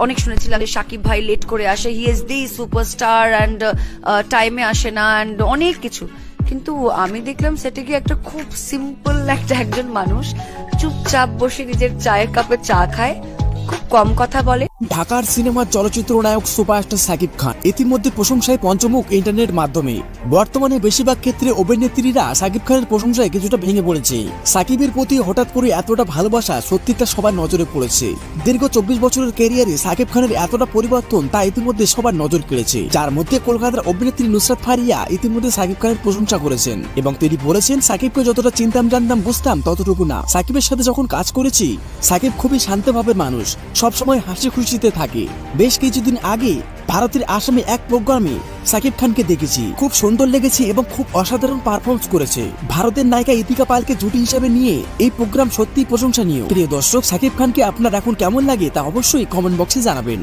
অনেক শুনেছিলাম যে সাকিব ভাই লেট করে আসে, he is the superstar and টাইমে আসে না অ্যান্ড অনেক কিছু। কিন্তু আমি দেখলাম সেটা কি একটা খুব সিম্পল একজন মানুষ, চুপচাপ বসে নিজের চায়ের কাপে চা খায়, খুব কম কথা বলে। ঢাকার সিনেমার চলচ্চিত্র নায়ক সুপারস্টার সাকিব খান ইতিমধ্যে প্রশংসায় পঞ্চমুখ ইন্টারনেট মাধ্যমে। বর্তমানে বেশিরভাগ ক্ষেত্রে অভিনেত্রীরা সাকিব খানের প্রশংসায় কিছুটা ভেঙে পড়েছে। সাকিবের প্রতি হঠাৎ করে এতটা ভালোবাসা সত্যিটা সবার নজরে পড়েছে। দীর্ঘ 24 বছরের ক্যারিয়ারে সাকিব খানের এতটা পরিবর্তন তা ইতিমধ্যে সবার নজর কেড়েছে, যার মধ্যে কলকাতার অভিনেত্রী নুসরাত ফারিয়া ইতিমধ্যে সাকিব খানের প্রশংসা করেছেন এবং তিনি বলেছেন, সাকিবকে যতটা চিনতাম জানতাম বুঝতাম ততটুকু না। সাকিবের সাথে যখন কাজ করেছি, সাকিব খুবই শান্তভাবের মানুষ, সবসময় হাসি খুশিতে থাকে। বেশ কিছুদিন আগে ভারতের আসামে এক প্রোগ্রামে সাকিব খানকে দেখেছি, খুব সুন্দর লেগেছে এবং খুব অসাধারণ পারফরমেন্স করেছে। ভারতের নায়িকা ইপিকা পালকে জুটি হিসেবে নিয়ে এই প্রোগ্রাম সত্যিই প্রশংসনীয়। প্রিয় দর্শক, সাকিব খানকে আপনার এখন কেমন লাগে তা অবশ্যই কমেন্ট বক্সে জানাবেন।